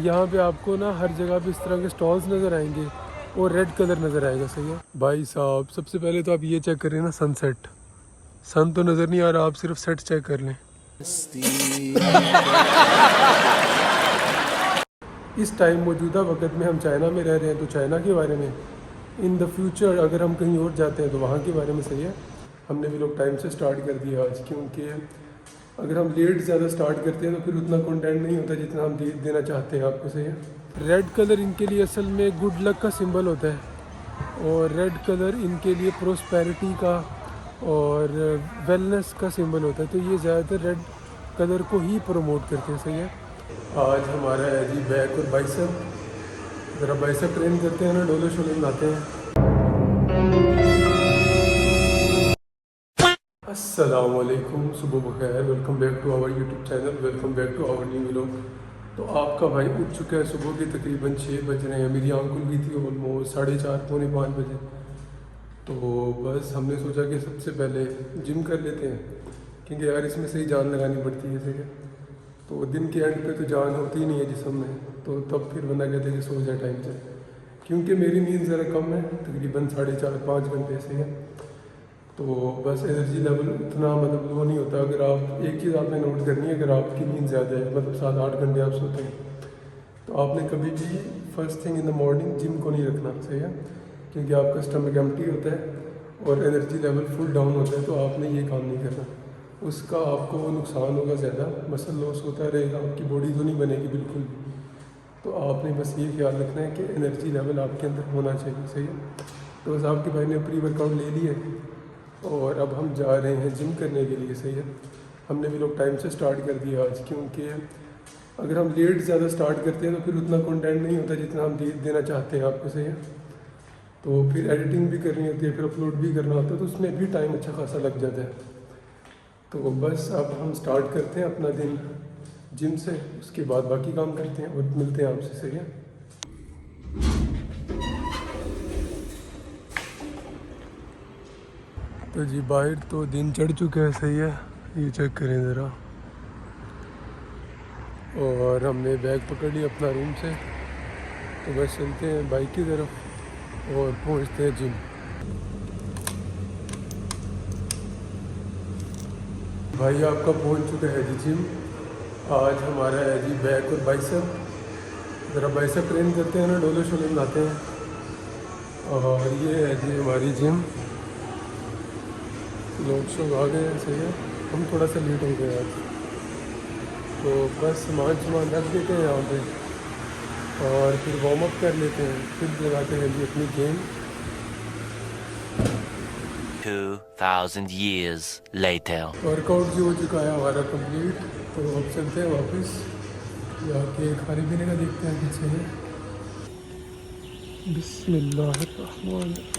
यहाँ पे आपको ना हर जगह पे इस तरह के स्टॉल्स नज़र आएंगे और रेड कलर नज़र आएगा। सही है भाई साहब, सबसे पहले तो आप ये चेक करें ना, सनसेट। सन तो नज़र नहीं आ रहा, आप सिर्फ सेट चेक कर लें। इस टाइम मौजूदा वक्त में हम चाइना में रह रहे हैं, तो चाइना के बारे में। इन द फ्यूचर अगर हम कहीं और जाते हैं तो वहाँ के बारे में। सही है, हमने भी लोग टाइम से स्टार्ट कर दिया आज, क्योंकि अगर हम लेट ज़्यादा स्टार्ट करते हैं तो फिर उतना कंटेंट नहीं होता जितना हम देना चाहते हैं आपको। सही है, रेड कलर इनके लिए असल में गुड लक का सिंबल होता है, और रेड कलर इनके लिए प्रोस्पेरिटी का और वेलनेस का सिंबल होता है, तो ये ज़्यादातर रेड कलर को ही प्रमोट करते हैं। सही है, आज हमारा है जी बैक और बाइसेप। ज़रा बाइसेप ट्रेन करते हैं ना, डोले शोले बनाते हैं। अस्सलाम वालेकुम, सुबह बखैर, welcome back to our YouTube channel, welcome back to our new vlog. तो आपका भाई उठ चुका है, सुबह के तकरीबन 6 बज रहे हैं। मेरी आँख खुल गई थी ऑलमोस्ट 4:30 पौने 5 बजे। तो बस हमने सोचा कि सबसे पहले जिम कर लेते हैं, क्योंकि यार इसमें सही जान लगानी पड़ती है। सही है, तो दिन के एंड पे तो जान होती ही नहीं है जिस्म में, तो तब फिर बंदा कहते हैं कि सो जाए टाइम से। क्योंकि मेरी नींद ज़रा कम है, तकरीबन 4.5-5 घंटे से है, तो बस एनर्जी लेवल उतना मतलब वो नहीं होता। अगर आप एक चीज़ आपने नोट करनी है, अगर आपकी नींद ज़्यादा है, मतलब 7-8 घंटे आप सोते हैं, तो आपने कभी भी first thing in the morning gym को नहीं रखना। सही है, क्योंकि आपका स्टमक एम्प्टी होता है और एनर्जी लेवल फुल डाउन होता है, तो आपने ये काम नहीं करना। उसका आपको नुकसान होगा ज़्यादा, मसल लॉस होता रहेगा, आपकी बॉडी तो नहीं बनेगी बिल्कुल भी। तो आपने बस ये ख्याल रखना है कि एनर्जी लेवल आपके अंदर होना चाहिए। सही है, तो बस आपके भाई ने प्री वर्कआउट ले लिया और अब हम जा रहे हैं जिम करने के लिए। सही है, हमने भी लोग टाइम से स्टार्ट कर दिया आज, क्योंकि अगर हम लेट ज़्यादा स्टार्ट करते हैं तो फिर उतना कंटेंट नहीं होता जितना हम देना चाहते हैं आपको। सही है, तो फिर एडिटिंग भी करनी होती है, फिर अपलोड भी करना होता है, तो उसमें भी टाइम अच्छा खासा लग जाता है। तो बस अब हम स्टार्ट करते हैं अपना दिन जिम से, उसके बाद बाकी काम करते हैं और मिलते हैं आपसे। सही है, तो जी बाहर तो दिन चढ़ चुका है। सही है, ये चेक करें ज़रा। और हमने बैग पकड़ लिया अपना रूम से, तो बस चलते हैं बाइक की तरफ और पहुंचते हैं जिम। भाई आपका पहुंच चुका है जी जिम। आज हमारा है जी बैक और बाइसेप। ज़रा बाइसेप ट्रेन करते हैं ना, डोले शोले बनाते हैं। और ये है जी हमारी जिम। लोग आ गए हैं। सही है, हम थोड़ा सा लेट हो गए आज, तो बस सामान रख देते हैं यहाँ पे और फिर वार्म अप कर लेते हैं, फिर लगाते हैं जी अपनी गेम। 2000 years later. वर्कआउट जो हो चुका है हमारा कंप्लीट, तो अब चलते हैं वापस जाके खाने पीने का देखते हैं पीछे है। बिस्मिल्लाहिर्रहमानिर्रहीम।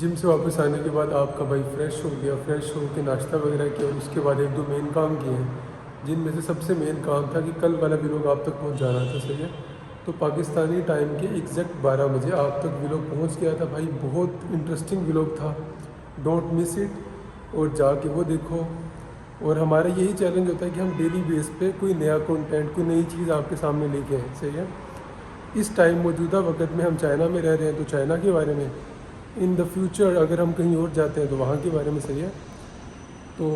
जिम से वापस आने के बाद आपका भाई फ्रेश हो गया, फ्रेश हो के नाश्ता वगैरह किया और उसके बाद 1-2 मेन काम किए हैं, जिनमें से सबसे मेन काम था कि कल वाला व्लॉग आप तक पहुंच जाना था। सही है, तो पाकिस्तानी टाइम के एग्जैक्ट 12 बजे आप तक व्लॉग पहुंच गया था। भाई बहुत इंटरेस्टिंग व्लॉग था, डोंट मिस इट, और जाके वो देखो। और हमारा यही चैलेंज होता है कि हम डेली बेस पे कोई नया कंटेंट, कोई नई चीज़ आपके सामने लेके आएँ। सही है, इस टाइम मौजूदा वक्त में हम चाइना में रह रहे हैं, तो चाइना के बारे में। इन द फ्यूचर अगर हम कहीं और जाते हैं तो वहाँ के बारे में। सही है, तो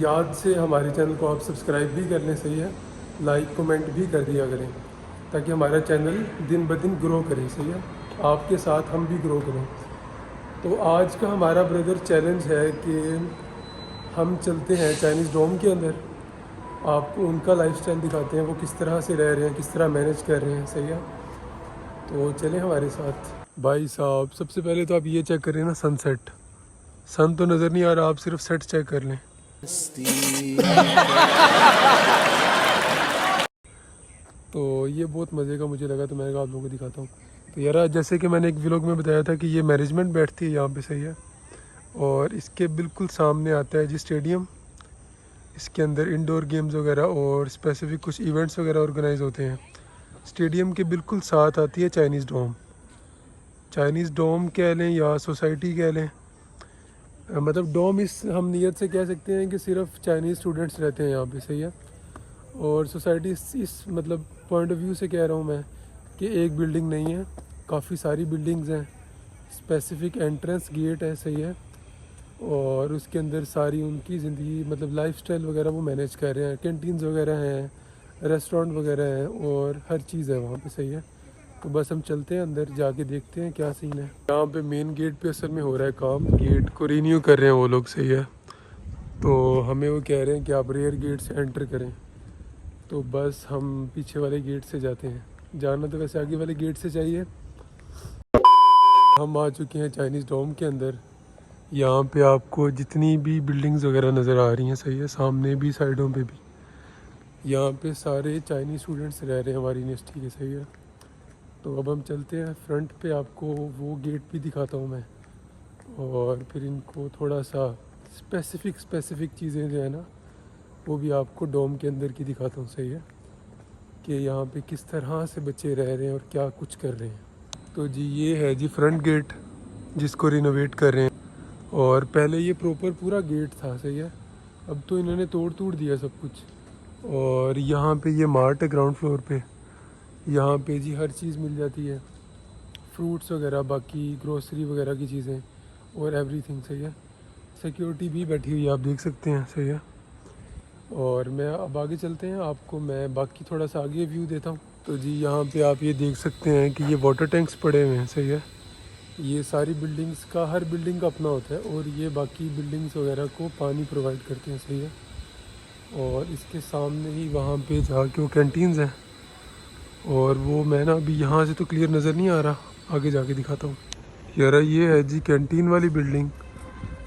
याद से हमारे चैनल को आप सब्सक्राइब भी कर लें। सही है, लाइक कमेंट भी कर दिया करें, ताकि हमारा चैनल दिन ब दिन ग्रो करे। सही है, आपके साथ हम भी ग्रो करें। तो आज का हमारा ब्रदर चैलेंज है कि हम चलते हैं चाइनीज़ डोम के अंदर, आपको उनका लाइफस्टाइल दिखाते हैं, वो किस तरह से रह रहे हैं, किस तरह मैनेज कर रहे हैं। सही है, तो चलें हमारे साथ। भाई साहब, सबसे पहले तो आप ये चेक करें ना, सनसेट। सन तो नज़र नहीं आ रहा, आप सिर्फ सेट चेक कर लें। तो ये बहुत मज़े का मुझे लगा, तो मैंने कहा आप लोगों को दिखाता हूँ। तो यार जैसे कि मैंने एक व्लॉग में बताया था कि ये मैनेजमेंट बैठती है यहाँ पे। सही है, और इसके बिल्कुल सामने आता है जी स्टेडियम। इसके अंदर इंडोर गेम्स वगैरह और स्पेसिफिक कुछ इवेंट्स वगैरह ऑर्गेनाइज होते हैं। स्टेडियम के बिल्कुल साथ आती है चाइनीज़ डोम। चाइनीज़ डोम कह लें या सोसाइटी कह लें, मतलब डोम इस हम नियत से कह सकते हैं कि सिर्फ चाइनीज़ स्टूडेंट्स रहते हैं यहाँ पे, सही है। और सोसाइटी इस मतलब पॉइंट ऑफ व्यू से कह रहा हूँ मैं कि एक बिल्डिंग नहीं है, काफ़ी सारी बिल्डिंग्स हैं, स्पेसिफिक एंट्रेंस गेट है, सही है। और उसके अंदर सारी उनकी ज़िंदगी मतलब लाइफस्टाइल वगैरह वो मैनेज कर रहे हैं। कैंटीन्स वगैरह हैं, रेस्टोरेंट वगैरह हैं और हर चीज़ है वहाँ पे, सही है। तो बस हम चलते हैं अंदर, जाके देखते हैं क्या सीन है। यहाँ पे मेन गेट पे असल में हो रहा है काम, गेट को रीन्यू कर रहे हैं वो लोग, सही है। तो हमें वो कह रहे हैं कि आप रेयर गेट से एंटर करें, तो बस हम पीछे वाले गेट से जाते हैं। जाना तो वैसे आगे वाले गेट से चाहिए। हम आ चुके हैं चाइनीज़ डोम के अंदर। यहाँ पे आपको जितनी भी बिल्डिंग्स वगैरह नज़र आ रही हैं, सही है, सामने भी साइडों पे भी, यहाँ पे सारे चाइनीज़ स्टूडेंट्स रह रहे हैं हमारी यूनिवर्सिटी के, सही है। तो अब हम चलते हैं फ्रंट पे, आपको वो गेट भी दिखाता हूँ मैं, और फिर इनको थोड़ा सा स्पेसिफ़िक चीज़ें जो है ना वो भी आपको डोम के अंदर की दिखाता हूँ, सही है, कि यहाँ पे किस तरह से बच्चे रह रहे हैं और क्या कुछ कर रहे हैं। तो जी ये है जी फ्रंट गेट जिसको रिनोवेट कर रहे हैं, और पहले ये प्रॉपर पूरा गेट था, सही है। अब तो इन्होंने तोड़ दिया सब कुछ। और यहाँ पे ये मार्ट है ग्राउंड फ्लोर पे, यहाँ पे जी हर चीज़ मिल जाती है, फ्रूट्स वगैरह, बाकी ग्रोसरी वगैरह की चीज़ें और एवरीथिंग, सही है। सिक्योरिटी भी बैठी हुई है, आप देख सकते हैं, सही है। और मैं अब आगे चलते हैं, आपको मैं बाकी थोड़ा सा आगे व्यू देता हूँ। तो जी यहाँ पे आप ये देख सकते हैं कि ये वाटर टैंक्स पड़े हुए हैं, सही है। ये सारी बिल्डिंग्स का, हर बिल्डिंग का अपना होता है, और ये बाकी बिल्डिंग्स वगैरह को पानी प्रोवाइड करते हैं, सही है। और इसके सामने ही वहाँ पे जाके वो कैंटीन्स हैं, और वो मैं ना अभी यहाँ से तो क्लियर नज़र नहीं आ रहा, आगे जाके दिखाता हूँ। यार ये है जी कैंटीन वाली बिल्डिंग,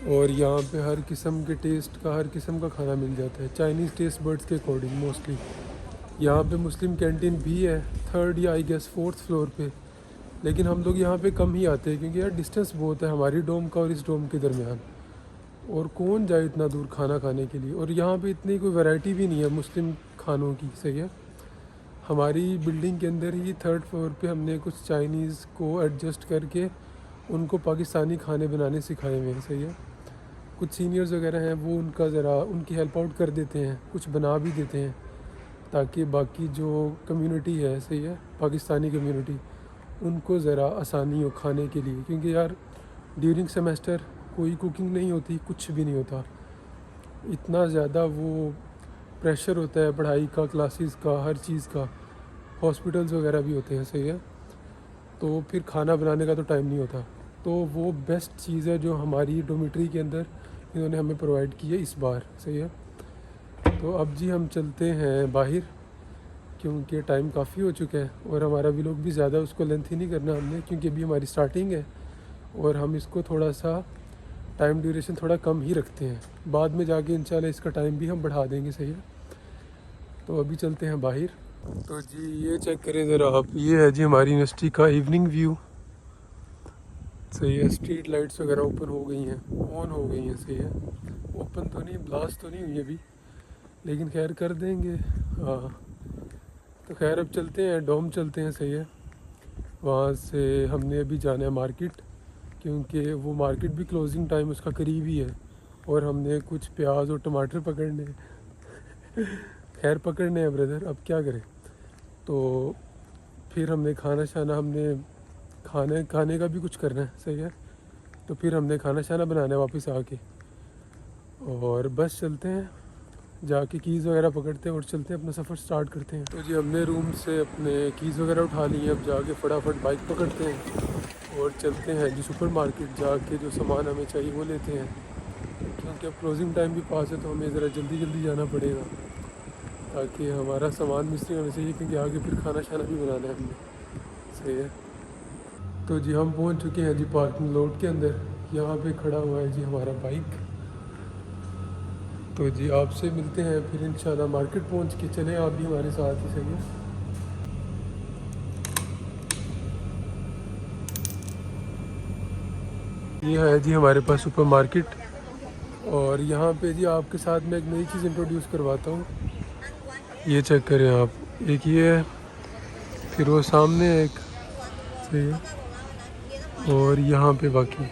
और यहाँ पे हर किस्म के टेस्ट का, हर किस्म का खाना मिल जाता है, चाइनीज़ टेस्ट बर्ड्स के अकॉर्डिंग मोस्टली। यहाँ पे मुस्लिम कैंटीन भी है, थर्ड या आई गेस फोर्थ फ्लोर पे, लेकिन हम लोग यहाँ पे कम ही आते हैं क्योंकि यार डिस्टेंस बहुत है हमारी डोम का और इस डोम के दरमियान, और कौन जाए इतना दूर खाना खाने के लिए। और यहाँ पे इतनी कोई वैरायटी भी नहीं है मुस्लिम खानों की, सही है। हमारी बिल्डिंग के अंदर ही थर्ड फ्लोर पे हमने कुछ चाइनीज़ को एडजस्ट करके उनको पाकिस्तानी खाने बनाने सिखाए हुए हैं, सही है। कुछ सीनियर्स वगैरह हैं वो उनका ज़रा उनकी हेल्प आउट कर देते हैं, कुछ बना भी देते हैं, ताकि बाकी जो कम्युनिटी है, सही है, पाकिस्तानी कम्युनिटी, उनको ज़रा आसानी हो खाने के लिए। क्योंकि यार ड्यूरिंग सेमेस्टर कोई कुकिंग नहीं होती, कुछ भी नहीं होता, इतना ज़्यादा वो प्रेशर होता है पढ़ाई का, क्लासेस का, हर चीज़ का, हॉस्पिटल्स वगैरह भी होते हैं, सही है। तो फिर खाना बनाने का तो टाइम नहीं होता। तो वो बेस्ट चीज़ है जो हमारी डोमेट्री के अंदर इन्होंने हमें प्रोवाइड की है इस बार, सही है। तो अब जी हम चलते हैं बाहर, क्योंकि टाइम काफ़ी हो चुका है, और हमारा व्लॉग भी ज़्यादा उसको लेंथी नहीं करना हमने, क्योंकि अभी हमारी स्टार्टिंग है, और हम इसको थोड़ा सा टाइम ड्यूरेशन थोड़ा कम ही रखते हैं। बाद में जाके इंशाल्लाह इसका टाइम भी हम बढ़ा देंगे, सही है। तो अभी चलते हैं बाहर। तो जी ये चेक करें ज़रा आप, ये है जी हमारी यूनिवर्सिटी का इवनिंग व्यू, सही है। स्ट्रीट लाइट्स वगैरह ओपन हो गई हैं, ऑन हो गई हैं, सही है। ओपन तो नहीं, ब्लास्ट तो नहीं हुई अभी, लेकिन खैर कर देंगे, हाँ। तो खैर अब चलते हैं, डोम चलते हैं, सही है। वहाँ से हमने अभी जाना है मार्केट, क्योंकि वो मार्केट भी क्लोजिंग टाइम उसका करीब ही है, और हमने कुछ प्याज और टमाटर पकड़ने हैं। खैर पकड़ने हैं ब्रदर, अब क्या करें। तो फिर हमने खाने का भी कुछ करना है, सही है। तो फिर हमने खाना बनाना है वापस आके, और बस चलते हैं, जाके कीज़ वगैरह पकड़ते हैं और चलते हैं, अपना सफ़र स्टार्ट करते हैं। तो जी हमने रूम से अपने कीज़ वगैरह उठा ली हैं, अब जाके फटाफट बाइक पकड़ते हैं और चलते हैं जी सुपर मार्केट, जाके जो सामान हमें चाहिए वो लेते हैं, क्योंकि अब क्लोजिंग टाइम भी पास है, तो हमें ज़रा जल्दी जाना पड़ेगा, ताकि हमारा सामान मिस नहीं होना चाहिए, क्योंकि आगे फिर खाना भी बनाना है हमने, सही है। तो जी हम पहुंच चुके हैं जी पार्किंग लॉट के अंदर, यहाँ पे खड़ा हुआ है जी हमारा बाइक। तो जी आपसे मिलते हैं फिर इंशाल्लाह मार्केट पहुंच के, चलें आप भी हमारे साथ ही, सही है। ये है जी हमारे पास सुपर मार्केट, और यहाँ पे जी आपके साथ मैं एक नई चीज़ इंट्रोड्यूस करवाता हूँ। ये चेक करें आप, एक ये है, फिर वो सामने एक, सही है, और यहाँ पे बाकी।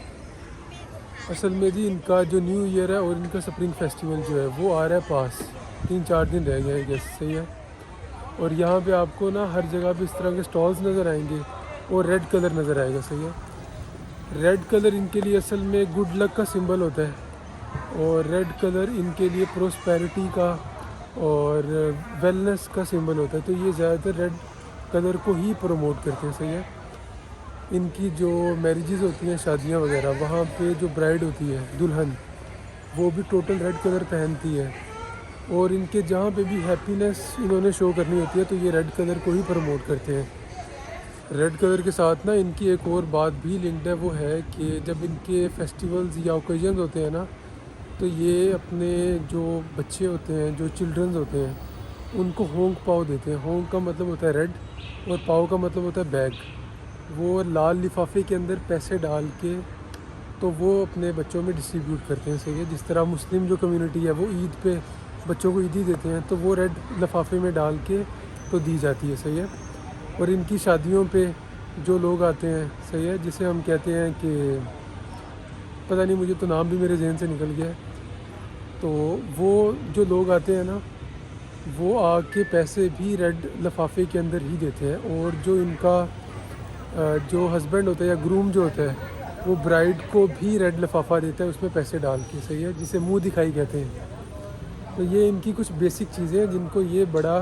असल में जी इनका जो न्यू ईयर है और इनका स्प्रिंग फेस्टिवल जो है वो आ रहा है पास, 3-4 दिन रह गए हैं गेस, सही है। और यहाँ पे आपको ना हर जगह पे इस तरह के स्टॉल्स नज़र आएंगे और रेड कलर नज़र आएगा, सही है। रेड कलर इनके लिए असल में गुड लक का सिंबल होता है, और रेड कलर इनके लिए प्रोस्पेरिटी का और वेलनेस का सिंबल होता है। तो ये ज़्यादातर रेड कलर को ही प्रमोट करते हैं, सही है। इनकी जो मैरिजेस होती हैं, शादियाँ वगैरह, वहाँ पे जो ब्राइड होती है, दुल्हन, वो भी टोटल रेड कलर पहनती है। और इनके जहाँ पे भी हैप्पीनेस इन्होंने शो करनी होती है तो ये रेड कलर को ही प्रमोट करते हैं। रेड कलर के साथ ना इनकी एक और बात भी लिंक्ड है, वो है कि जब इनके फेस्टिवल्स या ओकेजन्स होते हैं ना, तो ये अपने जो बच्चे होते हैं, जो चिल्ड्रंस होते हैं, उनको होंग पाव देते हैं। होंग का मतलब होता है रेड और पाव का मतलब होता है बैग। वो लाल लिफाफे के अंदर पैसे डाल के तो वो अपने बच्चों में डिस्ट्रीब्यूट करते हैं, सही है। जिस तरह मुस्लिम जो कम्युनिटी है वो ईद पे बच्चों को ईदी देते हैं, तो वो रेड लिफाफे में डाल के तो दी जाती है, सही है। और इनकी शादियों पे जो लोग आते हैं, सही है, जिसे हम कहते हैं कि पता नहीं, मुझे तो नाम भी मेरे जहन से निकल गया है, तो वो जो लोग आते हैं ना, वो आके पैसे भी रेड लिफाफे के अंदर ही देते हैं। और जो इनका जो हस्बैंड होता है या ग्रूम जो होता है, वो ब्राइड को भी रेड लिफाफा देता है उसमें पैसे डाल के, सही है, जिसे मुंह दिखाई कहते हैं। तो ये इनकी कुछ बेसिक चीज़ें हैं जिनको ये बड़ा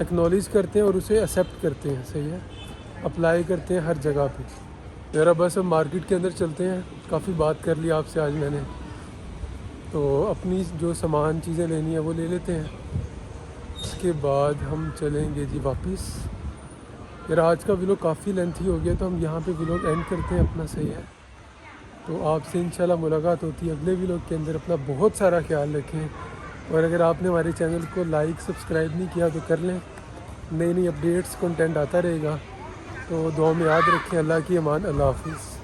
एक्नॉलेज करते हैं और उसे एक्सेप्ट करते हैं, सही है, अप्लाई करते हैं हर जगह पे। ज़रा बस अब मार्केट के अंदर चलते हैं, काफ़ी बात कर ली आपसे आज मैंने, तो अपनी जो सामान चीज़ें लेनी है वो ले लेते हैं, उसके बाद हम चलेंगे जी वापस। यार आज का व्लॉग काफ़ी लेंथी हो गया, तो हम यहाँ पे व्लॉग एंड करते हैं अपना, सही है। तो आपसे इंशाल्लाह मुलाकात होती है अगले व्लॉग के अंदर। अपना बहुत सारा ख्याल रखें, और अगर आपने हमारे चैनल को लाइक सब्सक्राइब नहीं किया तो कर लें, नई नई अपडेट्स कंटेंट आता रहेगा। तो दुआ में याद रखें। अल्लाह की अमान, अल्लाह हाफिज़।